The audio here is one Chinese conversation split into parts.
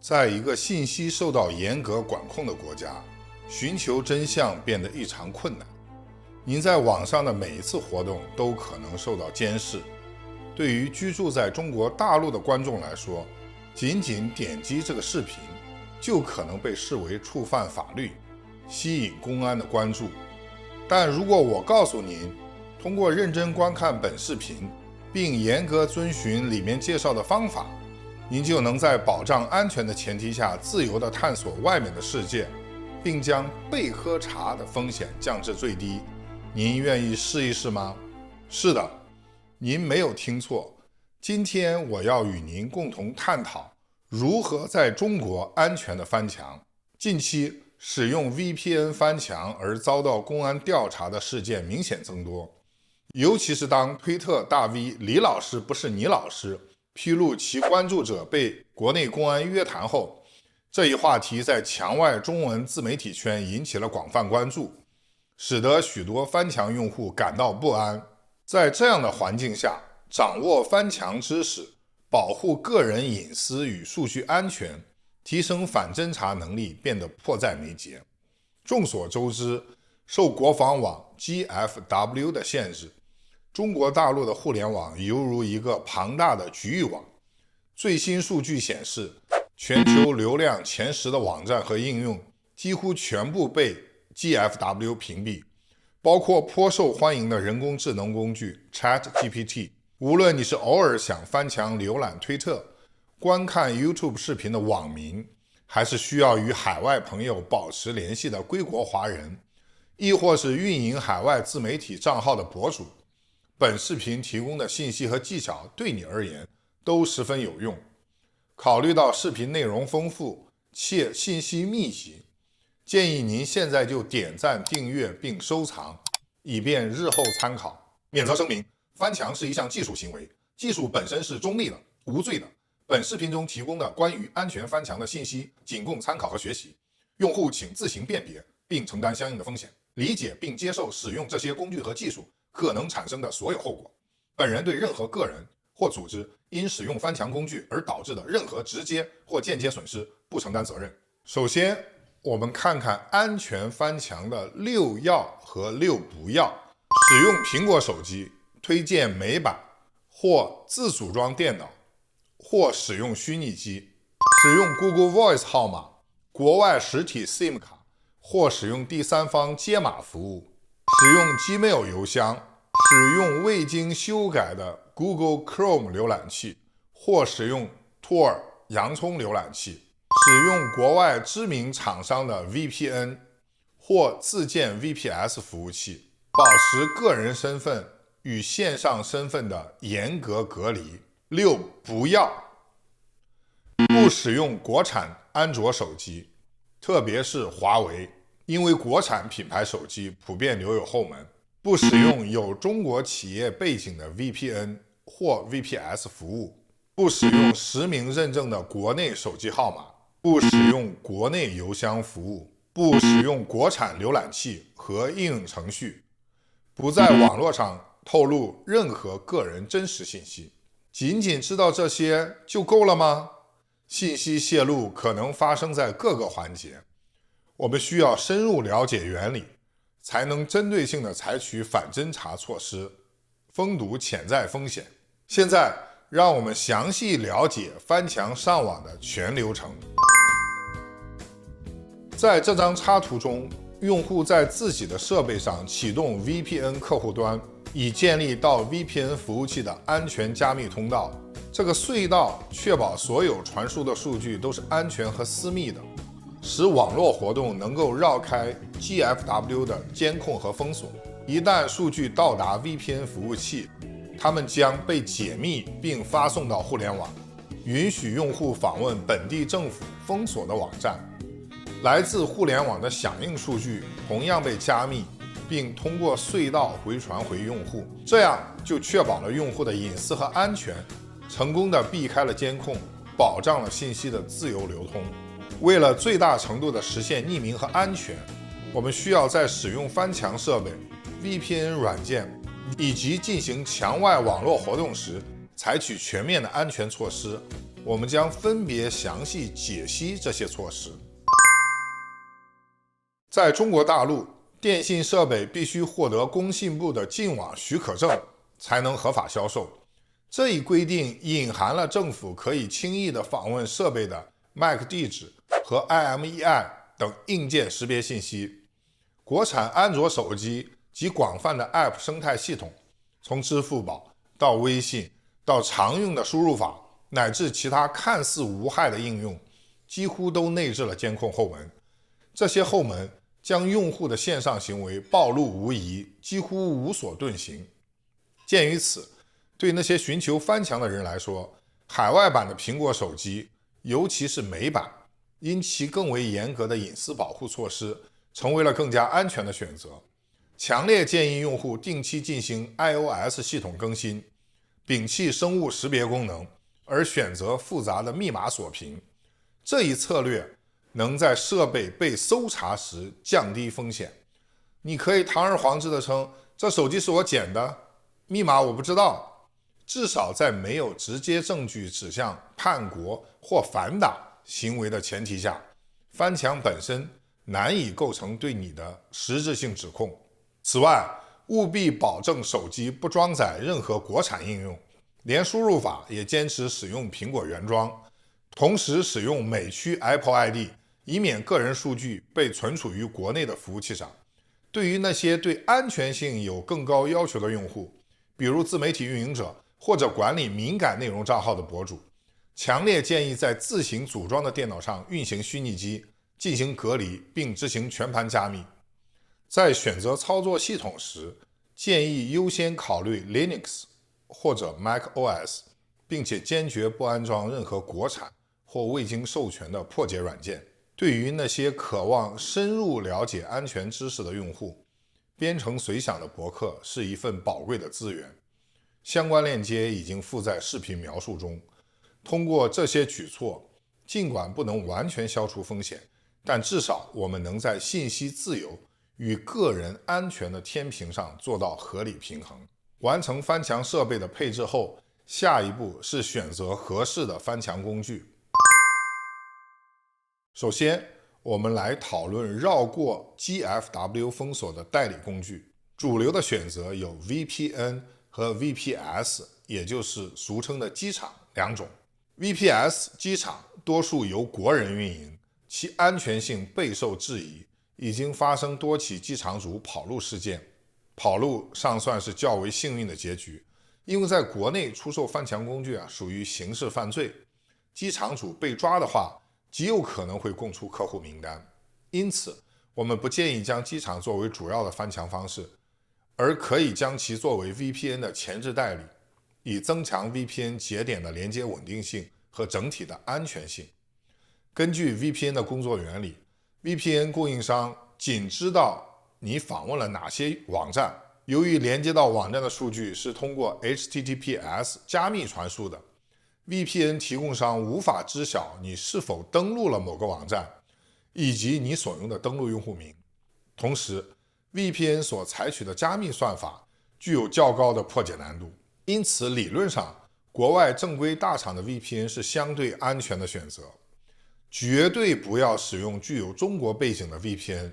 在一个信息受到严格管控的国家，寻求真相变得异常困难。您在网上的每一次活动都可能受到监视。对于居住在中国大陆的观众来说，仅仅点击这个视频，就可能被视为触犯法律，吸引公安的关注。但如果我告诉您，通过认真观看本视频，并严格遵循里面介绍的方法，您就能在保障安全的前提下，自由地探索外面的世界，并将被喝茶的风险降至最低。您愿意试一试吗？是的，您没有听错。今天我要与您共同探讨如何在中国安全地翻墙。近期使用 VPN 翻墙而遭到公安调查的事件明显增多，尤其是当推特大 V 李老师不是你老师披露其关注者被国内公安约谈后，这一话题在墙外中文自媒体圈引起了广泛关注，使得许多翻墙用户感到不安。在这样的环境下，掌握翻墙知识，保护个人隐私与数据安全，提升反侦查能力变得迫在眉睫。众所周知，受国防网 GFW 的限制，中国大陆的互联网犹如一个庞大的局域网。最新数据显示，全球流量前10的网站和应用几乎全部被 GFW 屏蔽，包括颇受欢迎的人工智能工具 ChatGPT。无论你是偶尔想翻墙浏览推特、观看 YouTube 视频的网民，还是需要与海外朋友保持联系的归国华人，亦或是运营海外自媒体账号的博主，本视频提供的信息和技巧对你而言都十分有用。考虑到视频内容丰富且信息密集，建议您现在就点赞、订阅并收藏，以便日后参考。免责声明：翻墙是一项技术行为，技术本身是中立的、无罪的。本视频中提供的关于安全翻墙的信息仅供参考和学习，用户请自行辨别并承担相应的风险，理解并接受使用这些工具和技术可能产生的所有后果。本人对任何个人或组织因使用翻墙工具而导致的任何直接或间接损失不承担责任。首先，我们看看安全翻墙的6要和6不要。使用苹果手机，推荐美版或自组装电脑，或使用虚拟机。使用 Google Voice 号码、国外实体 SIM 卡，或使用第三方接码服务。使用 Gmail 邮箱，使用未经修改的 Google Chrome 浏览器，或使用 Tor 洋葱浏览器。使用国外知名厂商的 VPN 或自建 VPS 服务器。保持个人身份与线上身份的严格隔离。6不要。不使用国产安卓手机，特别是华为，因为国产品牌手机普遍留有后门。不使用有中国企业背景的 VPN 或 VPS 服务。不使用实名认证的国内手机号码。不使用国内邮箱服务。不使用国产浏览器和应用程序。不在网络上透露任何个人真实信息。仅仅知道这些就够了吗？信息泄露可能发生在各个环节，我们需要深入了解原理，才能针对性地采取反侦查措施，封堵潜在风险。现在，让我们详细了解翻墙上网的全流程。在这张插图中，用户在自己的设备上启动 VPN 客户端，以建立到 VPN 服务器的安全加密通道。这个隧道确保所有传输的数据都是安全和私密的，使网络活动能够绕开 GFW 的监控和封锁。一旦数据到达 VPN 服务器，它们将被解密并发送到互联网，允许用户访问本地政府封锁的网站。来自互联网的响应数据同样被加密，并通过隧道回传回用户，这样就确保了用户的隐私和安全，成功地避开了监控，保障了信息的自由流通。为了最大程度地实现匿名和安全，我们需要在使用翻墙设备、VPN 软件以及进行墙外网络活动时，采取全面的安全措施，我们将分别详细解析这些措施。在中国大陆，电信设备必须获得工信部的进网许可证才能合法销售。这一规定隐含了政府可以轻易地访问设备的 MAC 地址和 IMEI 等硬件识别信息。国产安卓手机及广泛的 App 生态系统，从支付宝到微信到常用的输入法，乃至其他看似无害的应用，几乎都内置了监控后门。这些后门将用户的线上行为暴露无遗，几乎无所遁形。鉴于此，对那些寻求翻墙的人来说，海外版的苹果手机，尤其是美版，因其更为严格的隐私保护措施，成为了更加安全的选择。强烈建议用户定期进行 iOS 系统更新，摒弃生物识别功能，而选择复杂的密码锁屏。这一策略能在设备被搜查时降低风险。你可以堂而皇之地称，这手机是我捡的，密码我不知道。至少在没有直接证据指向叛国或反党行为的前提下，翻墙本身难以构成对你的实质性指控。此外，务必保证手机不装载任何国产应用，连输入法也坚持使用苹果原装，同时使用美区 Apple ID， 以免个人数据被存储于国内的服务器上。对于那些对安全性有更高要求的用户，比如自媒体运营者或者管理敏感内容账号的博主，强烈建议在自行组装的电脑上运行虚拟机，进行隔离并执行全盘加密。在选择操作系统时，建议优先考虑 Linux 或者 macOS， 并且坚决不安装任何国产或未经授权的破解软件。对于那些渴望深入了解安全知识的用户，编程随想的博客是一份宝贵的资源，相关链接已经附在视频描述中。通过这些举措，尽管不能完全消除风险，但至少我们能在信息自由与个人安全的天平上做到合理平衡。完成翻墙设备的配置后，下一步是选择合适的翻墙工具。首先，我们来讨论绕过 GFW 封锁的代理工具。主流的选择有 VPN 和 VPS， 也就是俗称的机场两种。VPS 机场多数由国人运营，其安全性备受质疑，已经发生多起机场主跑路事件。跑路尚算是较为幸运的结局，因为在国内出售翻墙工具属于刑事犯罪，机场主被抓的话，极有可能会供出客户名单。因此，我们不建议将机场作为主要的翻墙方式，而可以将其作为 VPN 的前置代理，以增强 VPN 节点的连接稳定性和整体的安全性。根据 VPN 的工作原理， VPN 供应商仅知道你访问了哪些网站，由于连接到网站的数据是通过 HTTPS 加密传输的， VPN 提供商无法知晓你是否登录了某个网站，以及你所用的登录用户名。同时， VPN 所采取的加密算法具有较高的破解难度，因此理论上，国外正规大厂的 VPN 是相对安全的选择。绝对不要使用具有中国背景的 VPN，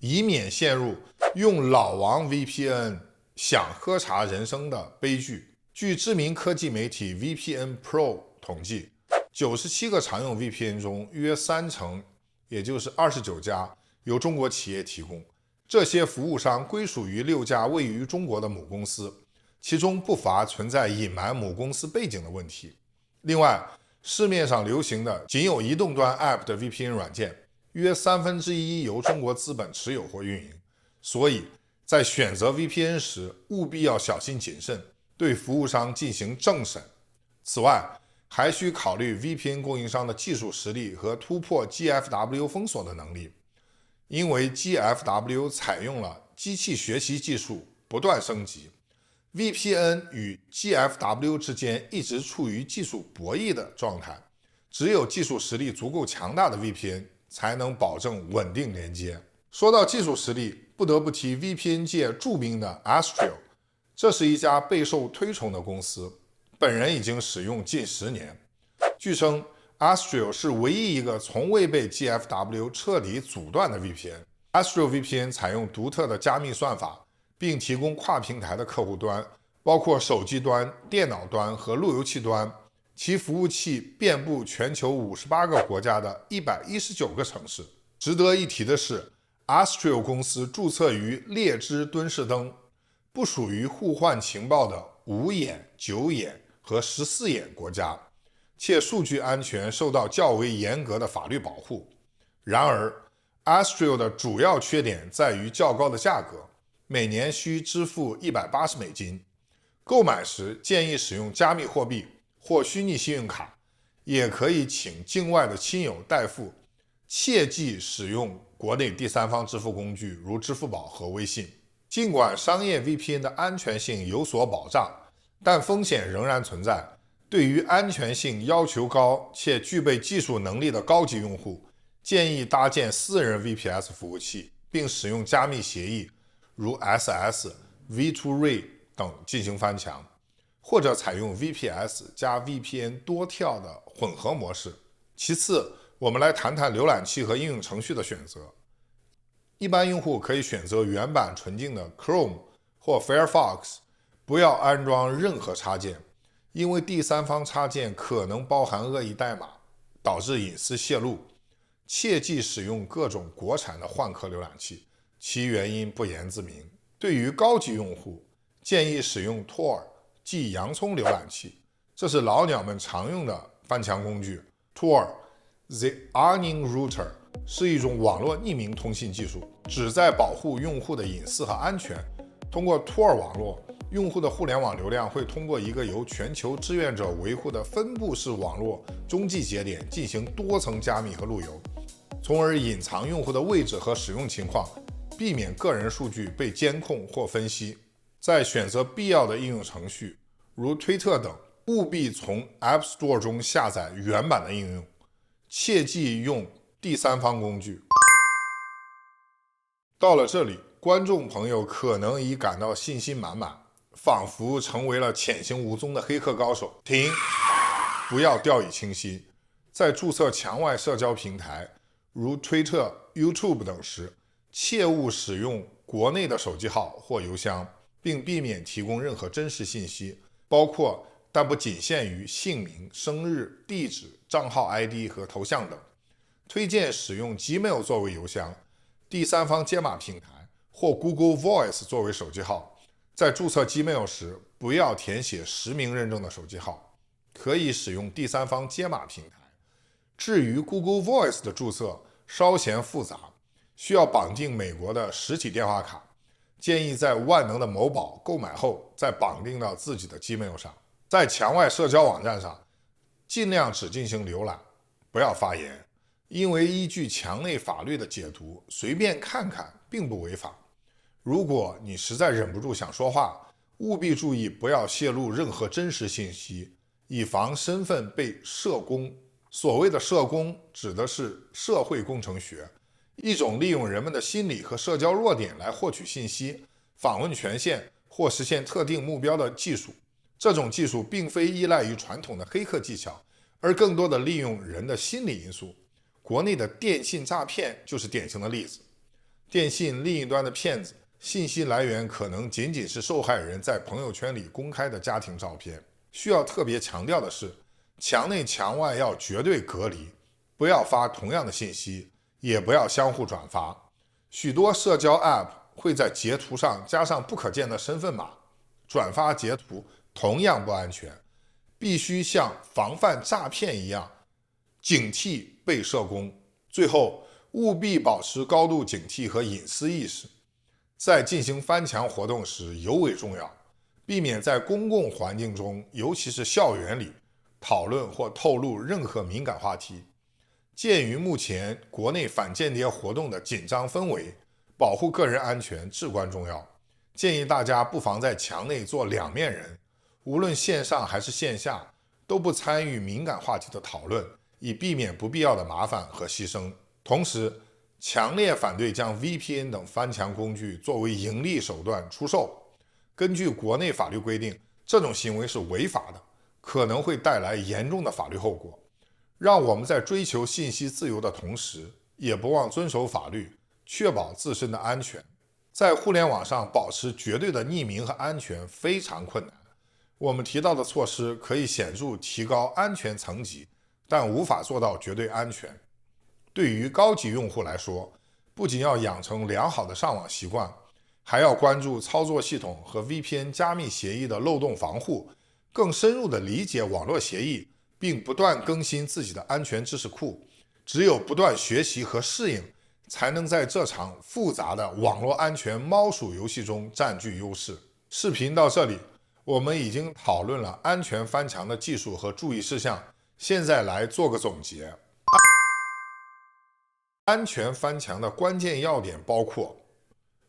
以免陷入用老王 VPN 想喝茶人生的悲剧。据知名科技媒体 VPN Pro 统计，97个常用 VPN 中，约30%，也就是29家，由中国企业提供。这些服务商归属于6家位于中国的母公司，其中不乏存在隐瞒母公司背景的问题。另外，市面上流行的仅有移动端 App 的 VPN 软件，约1/3由中国资本持有或运营。所以，在选择 VPN 时，务必要小心谨慎，对服务商进行政审。此外，还需考虑 VPN 供应商的技术实力和突破 GFW 封锁的能力。因为 GFW 采用了机器学习技术，不断升级， VPN 与 GFW 之间一直处于技术博弈的状态。只有技术实力足够强大的 VPN 才能保证稳定连接。说到技术实力，不得不提 VPN 界著名的 Astral， 这是一家备受推崇的公司，本人已经使用近10年。据称 Astral 是唯一一个从未被 GFW 彻底阻断的 VPN。Astral VPN 采用独特的加密算法，并提供跨平台的客户端，包括手机端、电脑端和路由器端。其服务器遍布全球58个国家的119个城市。值得一提的是 ，Astral 公司注册于列支敦士登，不属于互换情报的5眼、9眼和14眼国家，且数据安全受到较为严格的法律保护。然而 Astral 的主要缺点在于较高的价格，每年需支付$180，购买时建议使用加密货币或虚拟信用卡，也可以请境外的亲友代付，切忌使用国内第三方支付工具如支付宝和微信。尽管商业 VPN 的安全性有所保障，但风险仍然存在。对于安全性要求高且具备技术能力的高级用户，建议搭建私人 VPS 服务器，并使用加密协议如 SS、V2Ray 等进行翻墙，或者采用 VPS 加 VPN 多跳的混合模式。其次，我们来谈谈浏览器和应用程序的选择。一般用户可以选择原版纯净的 Chrome 或 Firefox， 不要安装任何插件，因为第三方插件可能包含恶意代码，导致隐私泄露。切忌使用各种国产的换壳浏览器，其原因不言自明。对于高级用户，建议使用 Tor 即洋葱浏览器，这是老鸟们常用的翻墙工具。Tor The Onion Router 是一种网络匿名通信技术，旨在保护用户的隐私和安全。通过 Tor 网络，用户的互联网流量会通过一个由全球志愿者维护的分布式网络中继节点进行多层加密和路由，从而隐藏用户的位置和使用情况，避免个人数据被监控或分析。在选择必要的应用程序，如推特等，务必从 App Store 中下载原版的应用，切忌用第三方工具。到了这里，观众朋友可能已感到信心满满，仿佛成为了潜行无踪的黑客高手。停，不要掉以轻心。在注册墙外社交平台，如推特、YouTube 等时，切勿使用国内的手机号或邮箱，并避免提供任何真实信息，包括但不仅限于姓名、生日、地址、账号 ID 和头像等。推荐使用 Gmail 作为邮箱，第三方解码平台或 Google Voice 作为手机号。在注册 Gmail 时，不要填写实名认证的手机号，可以使用第三方解码平台。至于 Google Voice 的注册稍显复杂，需要绑定美国的实体电话卡，建议在万能的某宝购买后再绑定到自己的 Gmail 上。在墙外社交网站上，尽量只进行浏览，不要发言，因为依据墙内法律的解读，随便看看并不违法。如果你实在忍不住想说话，务必注意不要泄露任何真实信息，以防身份被社工。所谓的社工指的是社会工程学，一种利用人们的心理和社交弱点来获取信息、访问权限或实现特定目标的技术。这种技术并非依赖于传统的黑客技巧，而更多的利用人的心理因素。国内的电信诈骗就是典型的例子。电信另一端的骗子，信息来源可能仅仅是受害人在朋友圈里公开的家庭照片。需要特别强调的是，墙内墙外要绝对隔离，不要发同样的信息，也不要相互转发。许多社交 App 会在截图上加上不可见的身份码，转发截图同样不安全，必须像防范诈骗一样警惕被社工。最后，务必保持高度警惕和隐私意识，在进行翻墙活动时尤为重要，避免在公共环境中，尤其是校园里，讨论或透露任何敏感话题。鉴于目前国内反间谍活动的紧张氛围，保护个人安全至关重要。建议大家不妨在墙内做两面人，无论线上还是线下，都不参与敏感话题的讨论，以避免不必要的麻烦和牺牲。同时，强烈反对将 VPN 等翻墙工具作为盈利手段出售。根据国内法律规定，这种行为是违法的，可能会带来严重的法律后果。让我们在追求信息自由的同时，也不忘遵守法律，确保自身的安全。在互联网上保持绝对的匿名和安全非常困难。我们提到的措施可以显著提高安全层级，但无法做到绝对安全。对于高级用户来说，不仅要养成良好的上网习惯，还要关注操作系统和 VPN 加密协议的漏洞防护，更深入地理解网络协议，并不断更新自己的安全知识库。只有不断学习和适应，才能在这场复杂的网络安全猫鼠游戏中占据优势。视频到这里，我们已经讨论了安全翻墙的技术和注意事项，现在来做个总结。安全翻墙的关键要点包括：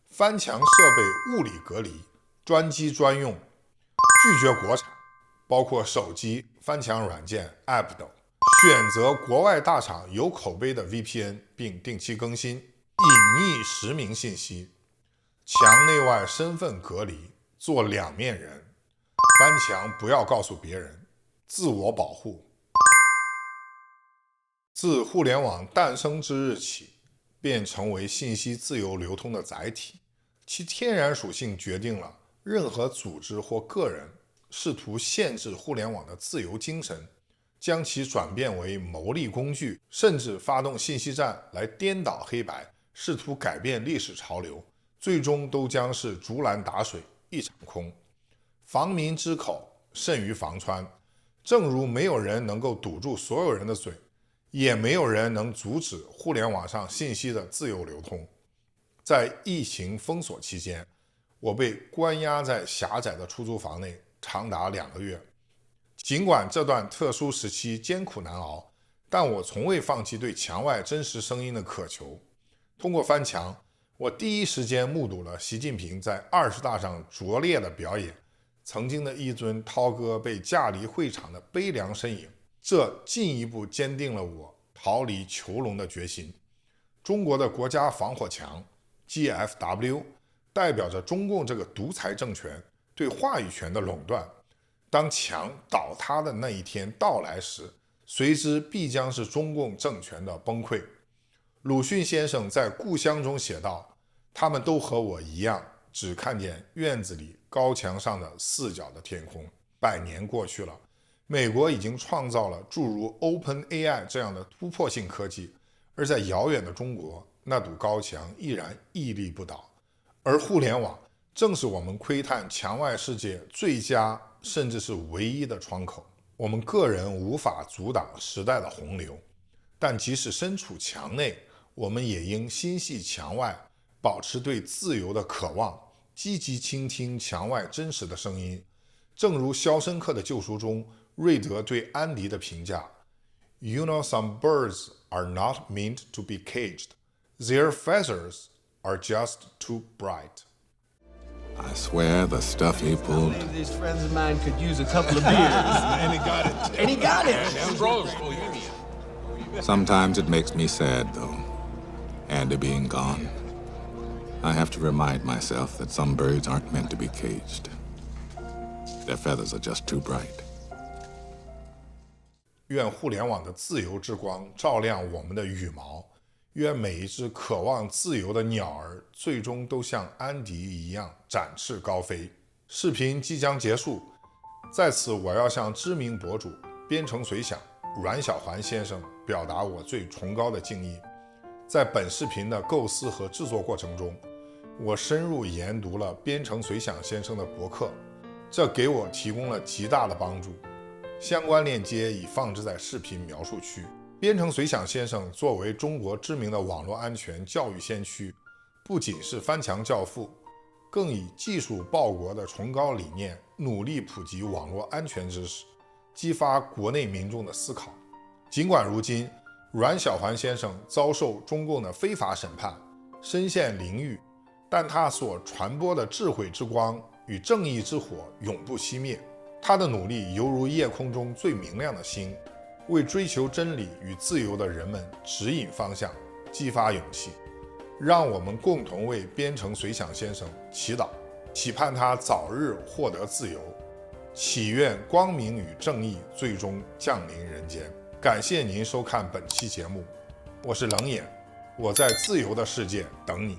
翻墙设备物理隔离，专机专用，拒绝国产，包括手机、翻墙软件、App 等，选择国外大厂有口碑的 VPN 并定期更新，隐匿实名信息，墙内外身份隔离，做两面人，翻墙不要告诉别人，自我保护。自互联网诞生之日起，便成为信息自由流通的载体，其天然属性决定了任何组织或个人试图限制互联网的自由精神，将其转变为牟利工具，甚至发动信息战来颠倒黑白，试图改变历史潮流，最终都将是竹篮打水一场空。防民之口甚于防川，正如没有人能够堵住所有人的嘴，也没有人能阻止互联网上信息的自由流通。在疫情封锁期间，我被关押在狭窄的出租房内长达2个月。尽管这段特殊时期艰苦难熬，但我从未放弃对墙外真实声音的渴求。通过翻墙，我第一时间目睹了习近平在20大上拙劣的表演，曾经的一尊涛哥被架离会场的悲凉身影，这进一步坚定了我逃离囚笼的决心。中国的国家防火墙 GFW 代表着中共这个独裁政权对话语权的垄断。当墙倒塌的那一天到来时，随之必将是中共政权的崩溃。鲁迅先生在《故乡》中写道：他们都和我一样，只看见院子里高墙上的4角的天空。100年过去了，美国已经创造了诸如 OpenAI 这样的突破性科技，而在遥远的中国，那堵高墙依然屹立不倒。而互联网正是我们窥探墙外世界最佳甚至是唯一的窗口。我们个人无法阻挡时代的洪流，但即使身处墙内，我们也应心系墙外，保持对自由的渴望，积极倾听墙外真实的声音。正如《肖申克的救赎》中瑞德对安迪的评价 ：“You know, some birds are not meant to be caged. Their feathers are just too bright.” I swear the stuff he pulled. These friends of mine could use a couple of beers. And he got it. And he got it. Sometimes it makes me sad, though. Andy being gone. I have to remind myself that some birds aren't meant to be caged. Their feathers are just too bright. 愿互联网的自由之光照亮我们的羽毛，愿每一只渴望自由的鸟儿最终都像安迪一样展翅高飞。视频即将结束，在此我要向知名博主编程随想阮小环先生表达我最崇高的敬意。在本视频的构思和制作过程中，我深入研读了编程随想先生的博客，这给我提供了极大的帮助。相关链接已放置在视频描述区。编程随想先生作为中国知名的网络安全教育先驱，不仅是翻墙教父，更以技术报国的崇高理念，努力普及网络安全知识，激发国内民众的思考。尽管如今阮小环先生遭受中共的非法审判，身陷囹圄，但他所传播的智慧之光与正义之火永不熄灭。他的努力犹如夜空中最明亮的星，为追求真理与自由的人们指引方向，激发勇气。让我们共同为编程随想先生祈祷，期盼他早日获得自由，祈愿光明与正义最终降临人间。感谢您收看本期节目，我是冷眼，我在自由的世界等你。